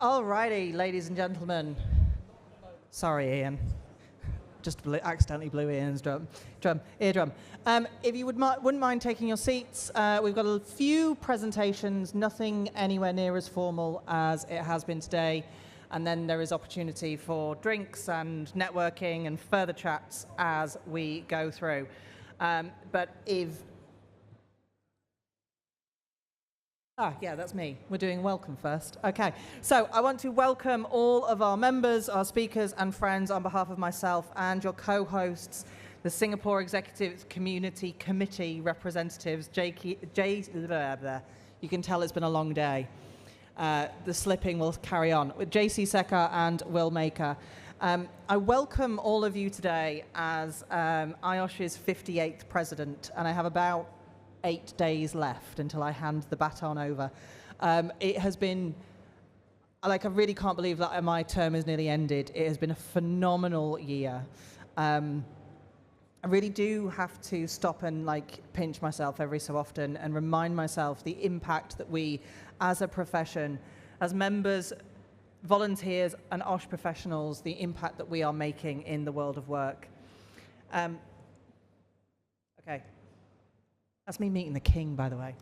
Alrighty, ladies and gentlemen. Sorry, Ian. Just accidentally blew Ian's eardrum. If you wouldn't mind taking your seats, we've got a few presentations, nothing anywhere near as formal as it has been today. And then there is opportunity for drinks and networking and further chats as we go through. Yeah, that's me. We're doing welcome first. Okay, so I want to welcome all of our members, our speakers and friends on behalf of myself and your co-hosts, the Singapore Executive Community Committee representatives, you can tell it's been a long day. The slipping will carry on, with JC Secker and Will Maker. I welcome all of you today as IOSH's 58th president, and I have about 8 days left until I hand the baton over. It has been, I really can't believe that my term is nearly ended. It has been a phenomenal year. I really do have to stop and pinch myself every so often and remind myself the impact that we, as a profession, as members, volunteers and OSH professionals, the impact that we are making in the world of work. Okay. That's me meeting the king, by the way.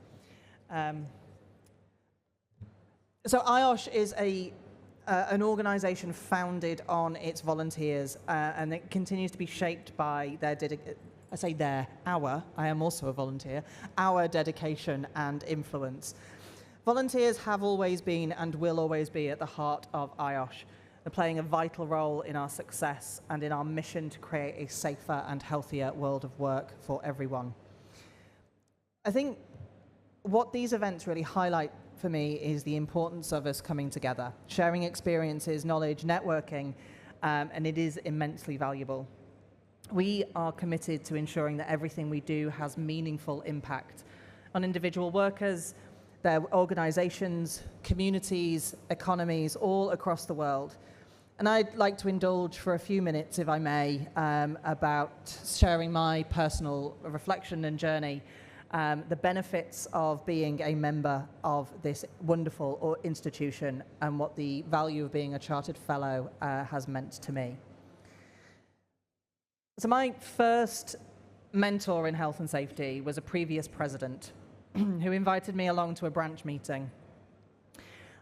So IOSH is an organization founded on its volunteers, and it continues to be shaped by I am also a volunteer, our dedication and influence. Volunteers have always been and will always be at the heart of IOSH. They're playing a vital role in our success and in our mission to create a safer and healthier world of work for everyone. I think what these events really highlight for me is the importance of us coming together, sharing experiences, knowledge, networking, and it is immensely valuable. We are committed to ensuring that everything we do has meaningful impact on individual workers, their organizations, communities, economies, all across the world. And I'd like to indulge for a few minutes, if I may, about sharing my personal reflection and journey, the benefits of being a member of this wonderful institution and what the value of being a Chartered Fellow has meant to me. So my first mentor in health and safety was a previous president who invited me along to a branch meeting.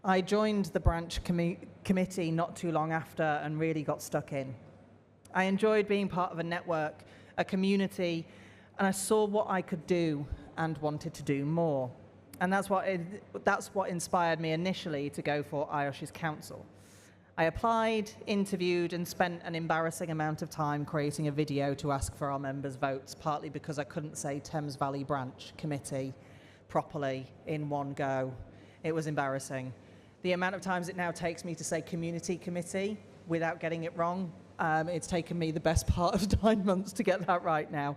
I joined the branch committee not too long after and really got stuck in. I enjoyed being part of a network, a community, and I saw what I could do and wanted to do more. And that's what inspired me initially to go for IOSH's council. I applied, interviewed, and spent an embarrassing amount of time creating a video to ask for our members' votes, partly because I couldn't say Thames Valley Branch Committee properly in one go. It was embarrassing. The amount of times it now takes me to say community committee without getting it wrong, it's taken me the best part of 9 months to get that right now.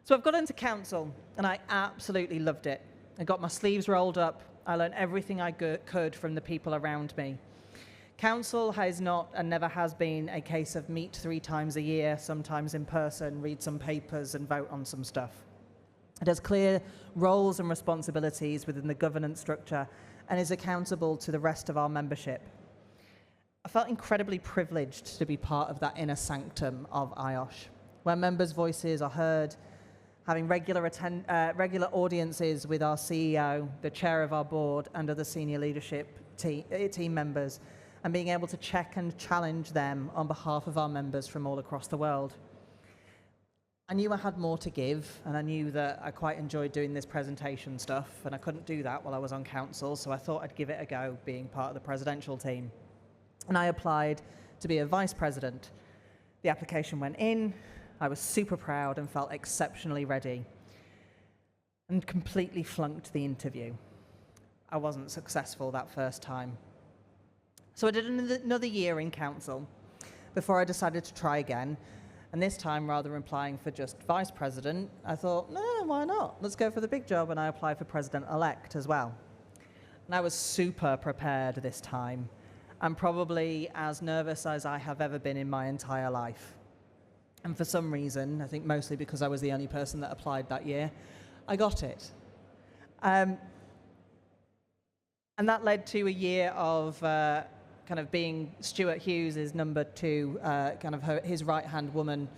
So I've got into council, and I absolutely loved it. I got my sleeves rolled up. I learned everything I could from the people around me. Council has not and never has been a case of meet 3 times a year, sometimes in person, read some papers and vote on some stuff. It has clear roles and responsibilities within the governance structure and is accountable to the rest of our membership. I felt incredibly privileged to be part of that inner sanctum of IOSH, where members' voices are heard, having regular audiences with our CEO, the chair of our board, and other senior leadership team members, and being able to check and challenge them on behalf of our members from all across the world. I knew I had more to give, and I knew that I quite enjoyed doing this presentation stuff, and I couldn't do that while I was on council, so I thought I'd give it a go being part of the presidential team. And I applied to be a vice president. The application went in. I was super proud and felt exceptionally ready, and completely flunked the interview. I wasn't successful that first time. So I did another year in council before I decided to try again. And this time, rather than applying for just vice president, I thought, no, why not? Let's go for the big job, and I applied for president-elect as well. And I was super prepared this time, and probably as nervous as I have ever been in my entire life. And for some reason, I think mostly because I was the only person that applied that year, I got it. And that led to a year of kind of being Stuart Hughes' number two, kind of his right-hand woman,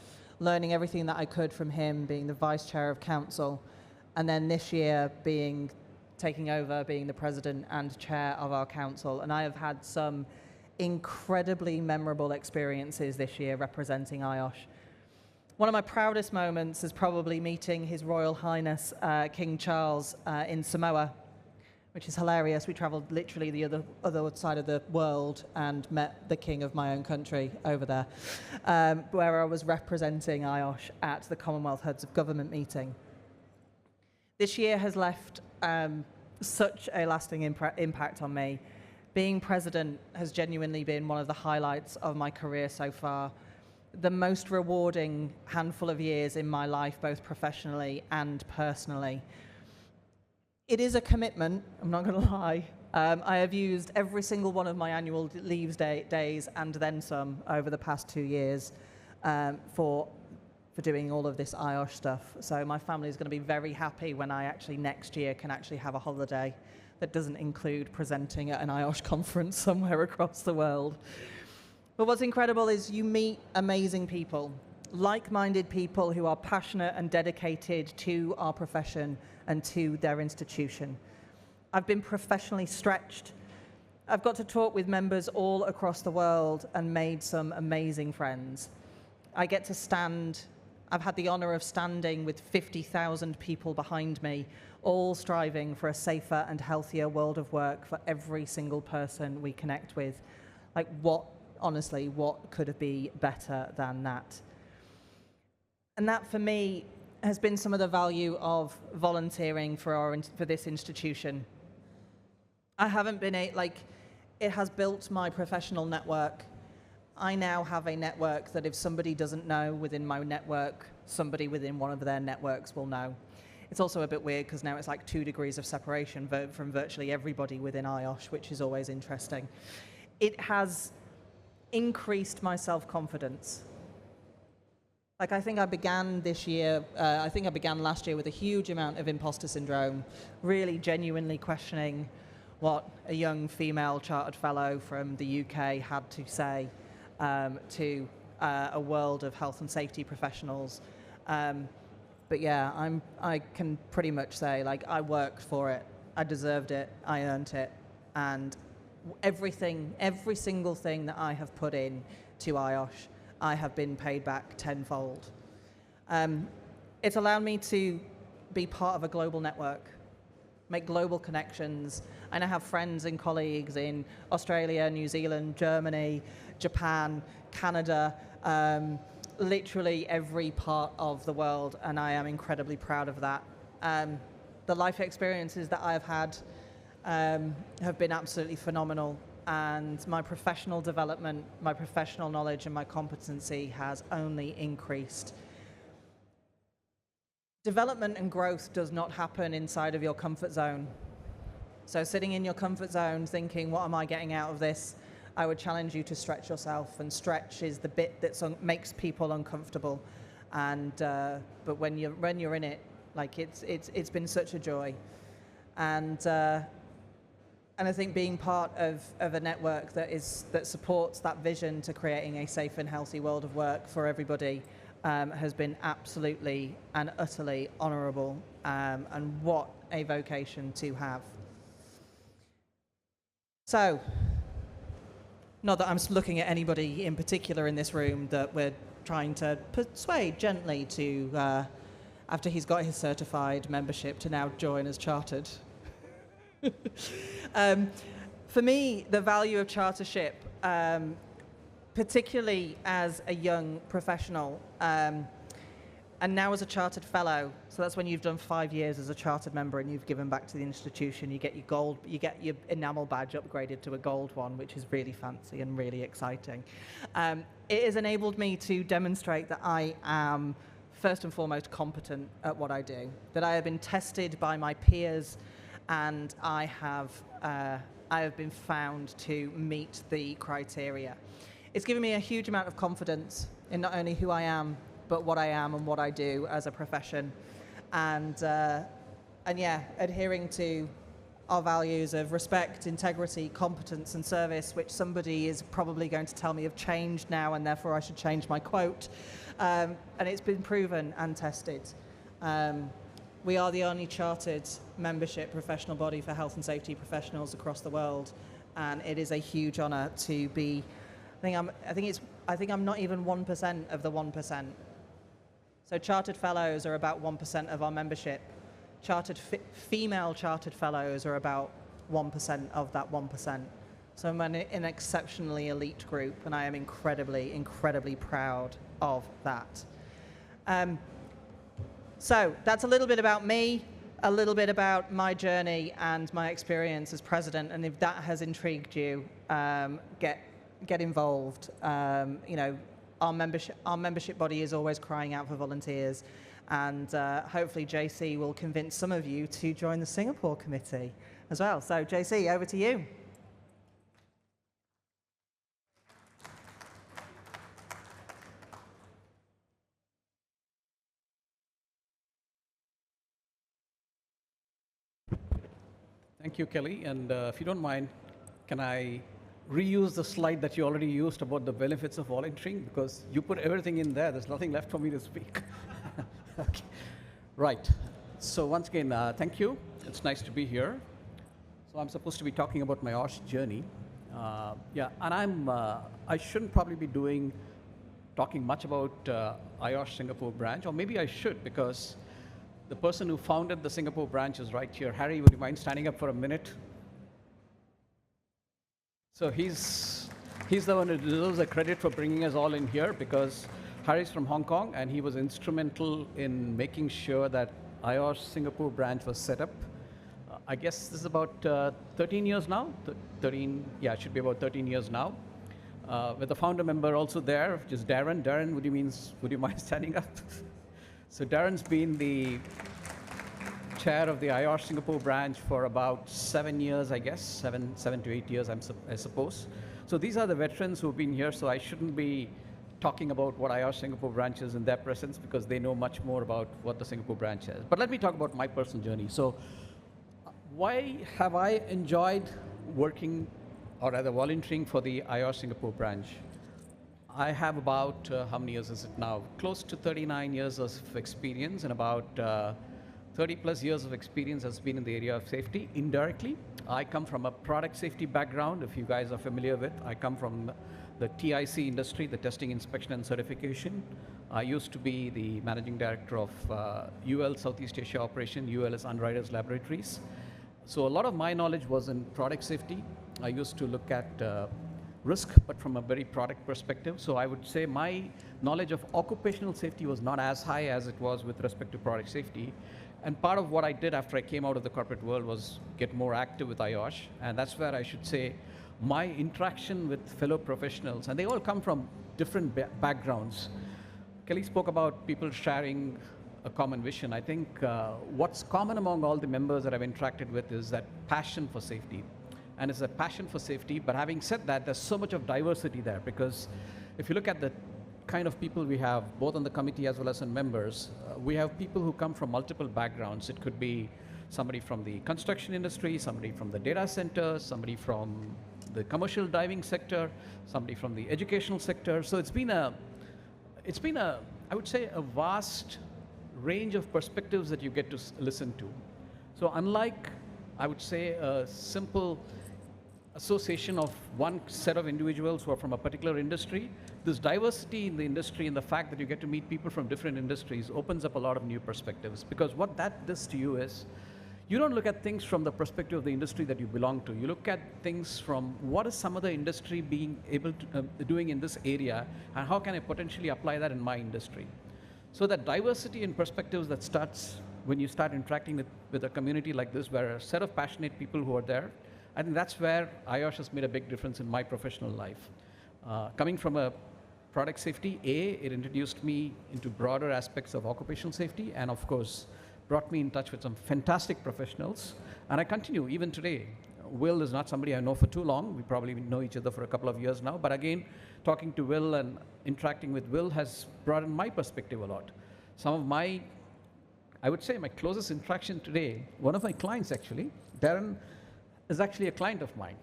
learning everything that I could from him, being the vice chair of council, and then this year taking over, being the president and chair of our council. And I have had some incredibly memorable experiences this year representing IOSH. One of my proudest moments is probably meeting His Royal Highness King Charles in Samoa, which is hilarious. We travelled literally the other side of the world and met the king of my own country over there, where I was representing IOSH at the Commonwealth Heads of Government meeting. This year has left such a lasting impact on me. Being president has genuinely been one of the highlights of my career so far. The most rewarding handful of years in my life, both professionally and personally. It is a commitment, I'm not going to lie. I have used every single one of my annual leave days and then some over the past 2 years for doing all of this IOSH stuff. So my family is going to be very happy when I actually next year can actually have a holiday that doesn't include presenting at an IOSH conference somewhere across the world. But what's incredible is you meet amazing people, like-minded people who are passionate and dedicated to our profession and to their institution. I've been professionally stretched. I've got to talk with members all across the world and made some amazing friends. I get to stand, I've had the honor of standing with 50,000 people behind me, all striving for a safer and healthier world of work for every single person we connect with. Like honestly, what could be better than that? And that for me has been some of the value of volunteering for this institution. I haven't been it has built my professional network. I now have a network that if somebody doesn't know within my network, somebody within one of their networks will know. It's also a bit weird because now it's like 2 degrees of separation from virtually everybody within IOSH, which is always interesting. It has increased my self-confidence. Like I think I began last year with a huge amount of imposter syndrome, really genuinely questioning what a young female chartered fellow from the UK had to say to a world of health and safety professionals. But yeah, I can pretty much say, like, I worked for it, I deserved it, I earned it, and every single thing that I have put in to IOSH, I have been paid back tenfold. It's allowed me to be part of a global network, make global connections, and I have friends and colleagues in Australia, New Zealand, Germany, Japan, Canada, literally every part of the world, and I am incredibly proud of that. The life experiences that I've had have been absolutely phenomenal, and my professional development, my professional knowledge and my competency has only increased. Development and growth does not happen inside of your comfort zone. So sitting in your comfort zone thinking, what am I getting out of this? I would challenge you to stretch yourself, and stretch is the bit that makes people uncomfortable. And but when you're in it, like it's been such a joy. And I think being part of a network that supports that vision to creating a safe and healthy world of work for everybody has been absolutely and utterly honourable, and what a vocation to have. So, not that I'm looking at anybody in particular in this room that we're trying to persuade gently to, after he's got his certified membership, to now join as chartered. For me, the value of chartership, particularly as a young professional, and now as a chartered fellow, so that's when you've done 5 years as a chartered member and you've given back to the institution, you get your enamel badge upgraded to a gold one, which is really fancy and really exciting. It has enabled me to demonstrate that I am first and foremost competent at what I do, that I have been tested by my peers, and I have been found to meet the criteria. It's given me a huge amount of confidence in not only who I am, but what I am and what I do as a profession. And yeah, adhering to our values of respect, integrity, competence, and service, which somebody is probably going to tell me have changed now, and therefore I should change my quote. And it's been proven and tested. We are the only chartered membership professional body for health and safety professionals across the world, and it is a huge honour to be. I think I'm not even 1% of the 1%. So chartered fellows are about 1% of our membership. Female chartered fellows are about 1% of that 1%. So I'm in an exceptionally elite group, and I am incredibly, incredibly proud of that. So that's a little bit about me, a little bit about my journey and my experience as president. And if that has intrigued you, get involved. You know, our membership body is always crying out for volunteers, and hopefully JC will convince some of you to join the Singapore committee as well. So JC, over to you. Thank you, Kelly. And if you don't mind, can I reuse the slide that you already used about the benefits of volunteering? Because you put everything in there. There's nothing left for me to speak. Okay. Right. So once again, thank you. It's nice to be here. So I'm supposed to be talking about my IOSH journey. Yeah, and I shouldn't probably be talking much about IOSH Singapore branch, or maybe I should, because the person who founded the Singapore branch is right here. Harry, would you mind standing up for a minute? So he's the one who deserves the credit for bringing us all in here, because Harry's from Hong Kong, and he was instrumental in making sure that IOSH Singapore branch was set up. I guess this is about 13 years now. 13, yeah, it should be about 13 years now. With the founder member also there, which is Darren. Darren, would you mind standing up? So Darren's been the chair of the IOSH Singapore branch for about 7 years, I guess, seven to 8 years, I suppose. So these are the veterans who've been here, so I shouldn't be talking about what IOSH Singapore branch is in their presence, because they know much more about what the Singapore branch is. But let me talk about my personal journey. So why have I enjoyed working, or rather volunteering for the IOSH Singapore branch? I have about, how many years is it now? Close to 39 years of experience, and about 30 plus years of experience has been in the area of safety indirectly. I come from a product safety background, if you guys are familiar with. I come from the TIC industry, the testing, inspection, and certification. I used to be the managing director of UL Southeast Asia operation. UL is Underwriters Laboratories. So a lot of my knowledge was in product safety. I used to look at risk, but from a very product perspective. So I would say my knowledge of occupational safety was not as high as it was with respect to product safety. And part of what I did after I came out of the corporate world was get more active with IOSH. And that's where I should say my interaction with fellow professionals, and they all come from different backgrounds. Kelly spoke about people sharing a common vision. I think what's common among all the members that I've interacted with is that passion for safety. And it's a passion for safety, but having said that, there's so much of diversity there, because if you look at the kind of people we have, both on the committee as well as in members, we have people who come from multiple backgrounds. It could be somebody from the construction industry, somebody from the data center, somebody from the commercial diving sector, somebody from the educational sector. So it's been a, I would say, a vast range of perspectives that you get to listen to. So unlike, I would say, a simple association of one set of individuals who are from a particular industry, this diversity in the industry and the fact that you get to meet people from different industries opens up a lot of new perspectives. Because what that does to you is, you don't look at things from the perspective of the industry that you belong to. You look at things from what is some other industry being able to doing in this area, and how can I potentially apply that in my industry. So that diversity in perspectives that starts when you start interacting with a community like this, where a set of passionate people who are there, I think that's where IOSH has made a big difference in my professional life. Coming from a product safety, it introduced me into broader aspects of occupational safety, and of course, brought me in touch with some fantastic professionals. And I continue, even today. Will is not somebody I know for too long. We probably know each other for a couple of years now. But again, talking to Will and interacting with Will has broadened my perspective a lot. Some of my I would say my closest interaction today, one of my clients actually, Darren, is actually a client of mine.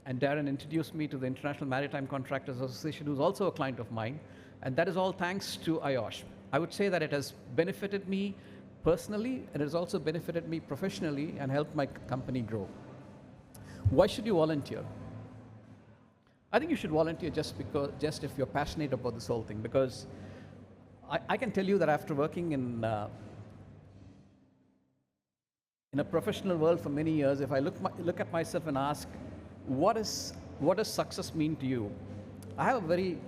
And Darren introduced me to the International Maritime Contractors Association, who's also a client of mine. And that is all thanks to IOSH. I would say that it has benefited me personally, and it has also benefited me professionally and helped my company grow. Why should you volunteer? I think you should volunteer just if you're passionate about this whole thing, because I can tell you that after working in a professional world for many years, if I look at myself and ask, what does success mean to you? I have a very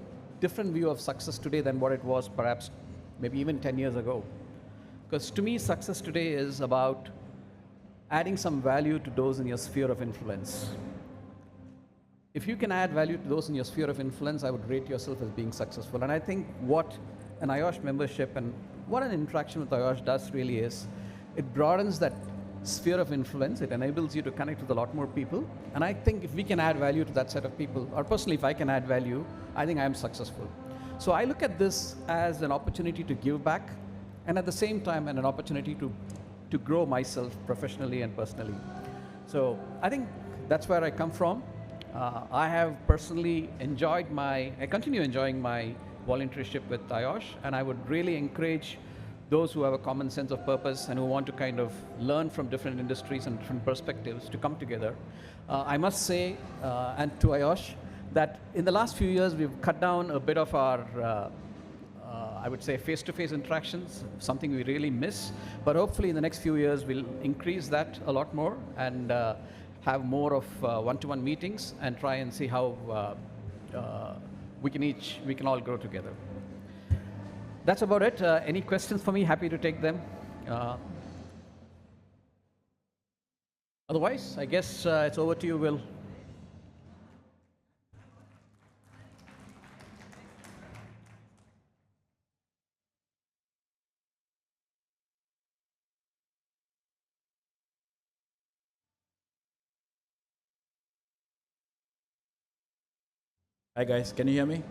different view of success today than what it was perhaps maybe even 10 years ago. Because to me, success today is about adding some value to those in your sphere of influence. If you can add value to those in your sphere of influence, I would rate yourself as being successful. And I think what an IOSH membership and what an interaction with IOSH does really is, it broadens that sphere of influence. It enables you to connect with a lot more people. And I think if we can add value to that set of people, or personally, if I can add value, I think I am successful. So I look at this as an opportunity to give back, and at the same time, an opportunity to grow myself professionally and personally. So I think that's where I come from. I have personally I continue enjoying my volunteership with IOSH, and I would really encourage those who have a common sense of purpose and who want to kind of learn from different industries and different perspectives to come together. I must say, and to IOSH, that in the last few years, we've cut down a bit of our I would say face-to-face interactions, something we really miss. But hopefully in the next few years, we'll increase that a lot more and have more of one-to-one meetings and try and see how we can all grow together. That's about it. Any questions for me? Happy to take them. Otherwise, I guess it's over to you, Will. Hi guys, can you hear me?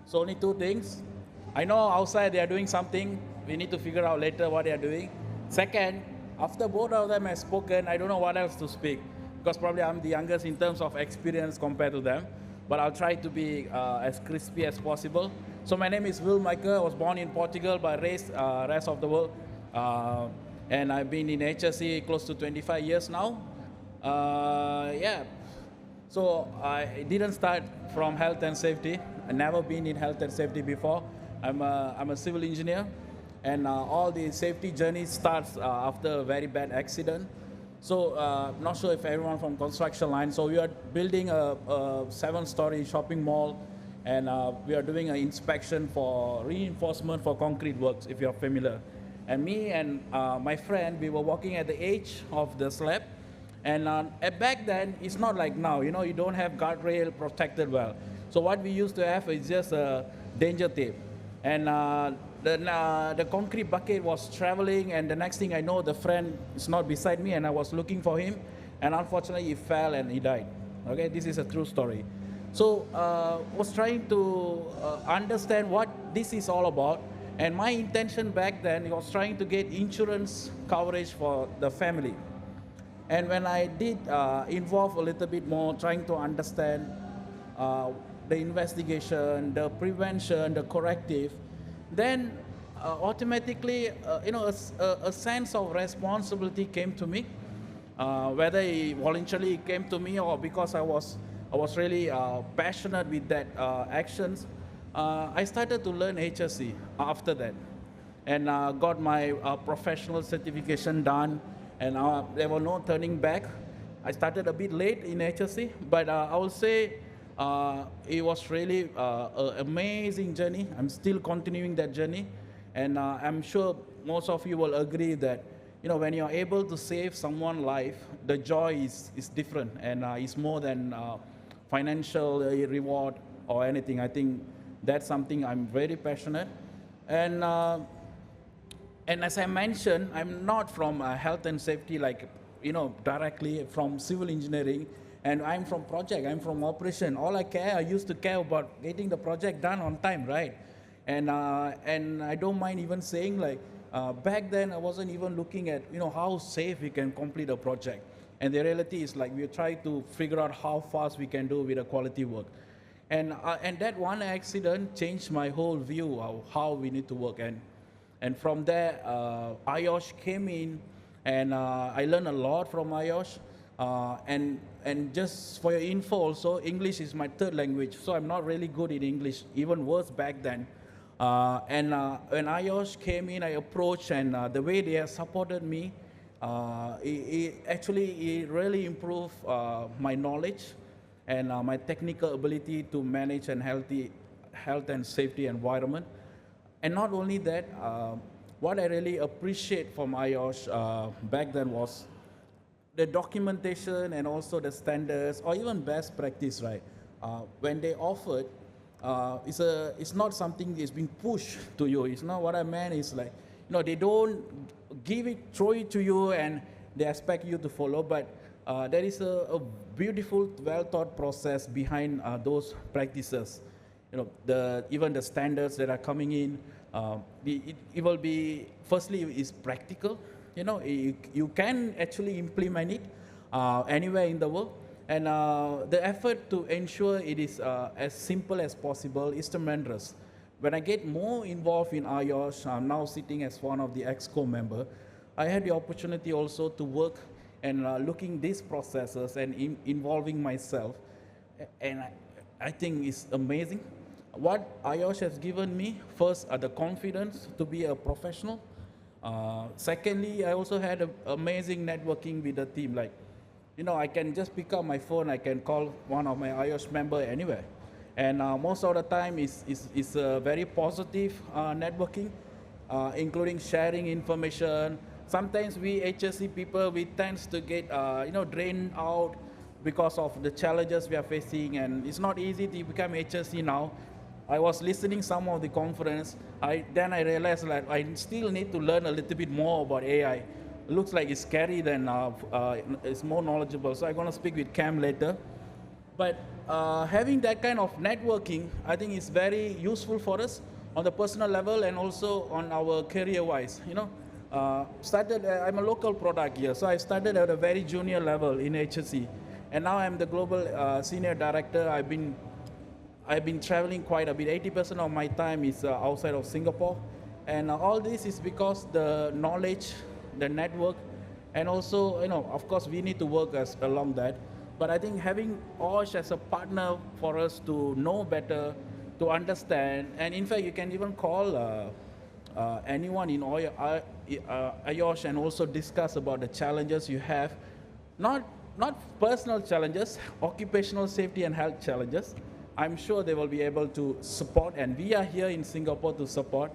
So only two things. I know outside they are doing something. We need to figure out later what they are doing. Second, after both of them have spoken, I don't know what else to speak, because probably I'm the youngest in terms of experience compared to them. But I'll try to be as crispy as possible. So my name is Will Michael. I was born in Portugal but raised rest of the world. And I've been in HSE close to 25 years now. Yeah. So I didn't start from health and safety. I've never been in health and safety before. I'm a civil engineer, and all the safety journey starts after a very bad accident. So not sure if everyone from construction line. So we are building a 7-story shopping mall, and we are doing an inspection for reinforcement for concrete works, if you're familiar. And me and my friend, we were walking at the edge of the slab. And back then, it's not like now, you know, you don't have guardrail protected well. So what we used to have is just a danger tape. And the concrete bucket was traveling, and the next thing I know, the friend is not beside me, and I was looking for him, and unfortunately he fell and he died. Okay, this is a true story. So was trying to understand what this is all about, and my intention back then was trying to get insurance coverage for the family. And when I did involve a little bit more, trying to understand the investigation, the prevention, the corrective, then automatically, you know, a sense of responsibility came to me. Whether it voluntarily came to me or because I was really passionate with that actions, I started to learn HSE after that, and got my professional certification done. And there was no turning back. I started a bit late in HSC, but I will say it was really an amazing journey. I'm still continuing that journey. And I'm sure most of you will agree that, you know, when you're able to save someone's life, the joy is different, and it's more than financial reward or anything. I think that's something I'm very passionate. And as I mentioned, I'm not from health and safety, like, you know, directly from civil engineering, and I'm from project, I'm from operation. All I used to care about getting the project done on time, right? And I don't mind even saying, like, Back then, I wasn't even looking at how safe we can complete a project. And the reality is like we try to figure out how fast we can do with a quality work. And that one accident changed my whole view of how we need to work. And from there, IOSH came in, and I learned a lot from IOSH. And just for your info also, English is my third language, so I'm not really good in English, even worse back then. And when IOSH came in, I approached, and the way they have supported me, it really improved my knowledge and my technical ability to manage a healthy health and safety environment. And not only that, what I really appreciate from IOSH back then was the documentation and also the standards or even best practice, right? When they offered, it's not something that's being pushed to you. It's not what I meant is like, they don't throw it to you and they expect you to follow, but there is a beautiful, well-thought process behind those practices. Even the standards that are coming in, it will be, firstly, is practical. You can actually implement it anywhere in the world. And the effort to ensure it is as simple as possible is tremendous. When I get more involved in IOSH, I'm now sitting as one of the EXCO member, I had the opportunity also to work and looking these processes and involving myself. And I think it's amazing. What IOSH has given me, first, the confidence to be a professional. Secondly, I also had amazing networking with the team. Like, I can just pick up my phone, I can call one of my IOSH member anywhere. And most of the time, it's a very positive networking, including sharing information. Sometimes we HSC people, we tend to get drained out because of the challenges we are facing, and it's not easy to become HSC now. I was listening some of the conference, then I realized that I still need to learn a little bit more about AI. It looks like it's scary than it's more knowledgeable, so I'm going to speak with Cam later. But having that kind of networking, I think is very useful for us on the personal level and also on our career-wise. I'm a local product here, so I started at a very junior level in HSC, and now I'm the global senior director. I've been traveling quite a bit. 80% of my time is outside of Singapore, and all this is because the knowledge, the network, and also, of course, we need to work along that. But I think having OSH as a partner for us to know better, to understand, and in fact, you can even call anyone in IOSH and also discuss about the challenges you have, not personal challenges, occupational safety and health challenges. I'm sure they will be able to support, and we are here in Singapore to support.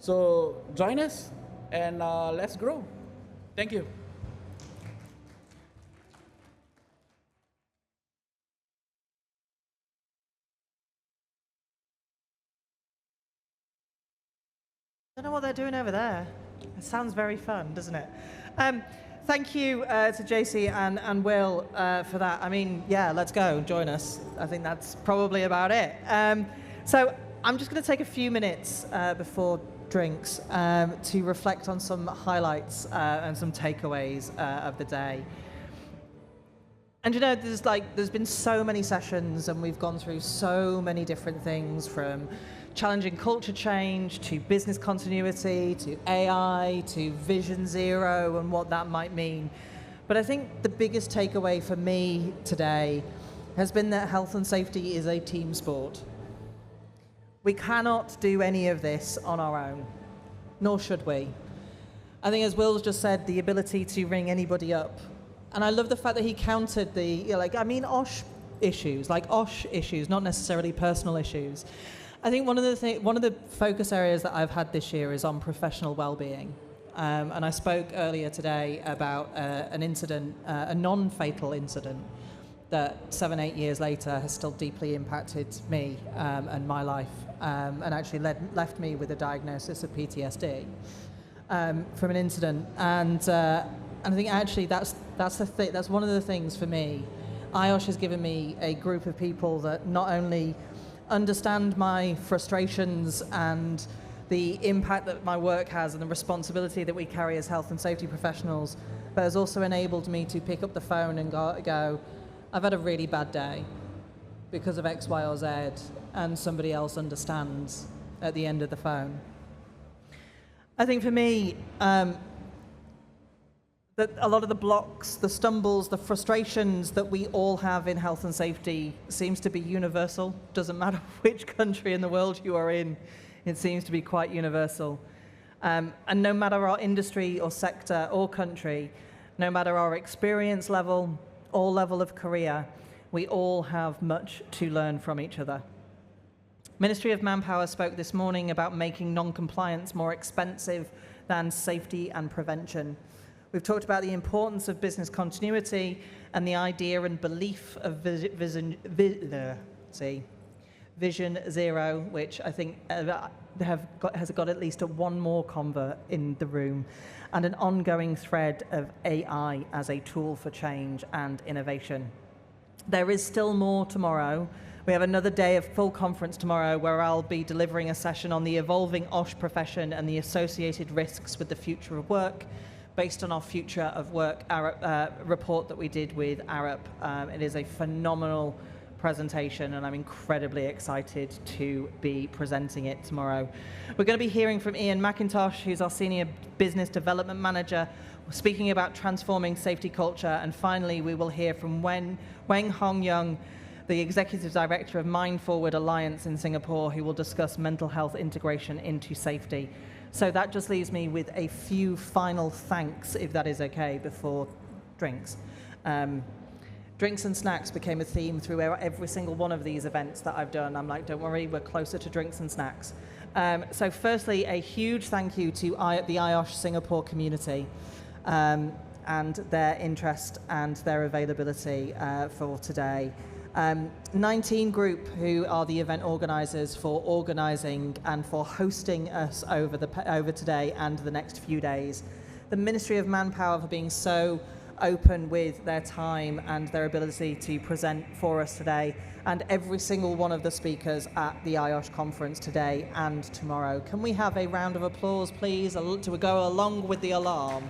So join us and let's grow. Thank you. I don't know what they're doing over there. It sounds very fun, doesn't it? Thank you to JC and Will for that. I mean, yeah, let's go, join us. I think that's probably about it. So I'm just going to take a few minutes before drinks to reflect on some highlights and some takeaways of the day. And there's been so many sessions and we've gone through so many different things, from challenging culture change, to business continuity, to AI, to Vision Zero and what that might mean. But I think the biggest takeaway for me today has been that health and safety is a team sport. We cannot do any of this on our own, nor should we. I think, as Will's just said, the ability to ring anybody up. And I love the fact that he counted OSH issues, not necessarily personal issues. I think one of the focus areas that I've had this year is on professional well-being. And I spoke earlier today about an incident, a non-fatal incident, that 7-8 years later has still deeply impacted me and my life, and actually left me with a diagnosis of PTSD from an incident. And I think actually that's one of the things for me. IOSH has given me a group of people that not only understand my frustrations and the impact that my work has and the responsibility that we carry as health and safety professionals, but has also enabled me to pick up the phone and go, I've had a really bad day because of X, Y, or Z, and somebody else understands at the end of the phone. I think for me, that a lot of the blocks, the stumbles, the frustrations that we all have in health and safety seems to be universal. Doesn't matter which country in the world you are in, it seems to be quite universal. And no matter our industry or sector or country, no matter our experience level or level of career, we all have much to learn from each other. Ministry of Manpower spoke this morning about making non-compliance more expensive than safety and prevention. We've talked about the importance of business continuity and the idea and belief of Vision Zero, which I think has got at least one more convert in the room, and an ongoing thread of AI as a tool for change and innovation. There is still more tomorrow. We have another day of full conference tomorrow where I'll be delivering a session on the evolving OSH profession and the associated risks with the future of work, based on our Future of Work report that we did with Arup. It is a phenomenal presentation, and I'm incredibly excited to be presenting it tomorrow. We're going to be hearing from Ian McIntosh, who's our Senior Business Development Manager, speaking about transforming safety culture. And finally, we will hear from Weng Hong Young, the Executive Director of Mind Forward Alliance in Singapore, who will discuss mental health integration into safety. So that just leaves me with a few final thanks, if that is okay, before drinks. Drinks and snacks became a theme through every single one of these events that I've done. I'm like, don't worry, we're closer to drinks and snacks. So firstly, a huge thank you to the IOSH Singapore community and their interest and their availability for today. 19 Group, who are the event organisers, for organising and for hosting us over today and the next few days. The Ministry of Manpower for being so open with their time and their ability to present for us today, and every single one of the speakers at the IOSH conference today and tomorrow. Can we have a round of applause, please, to go along with the alarm?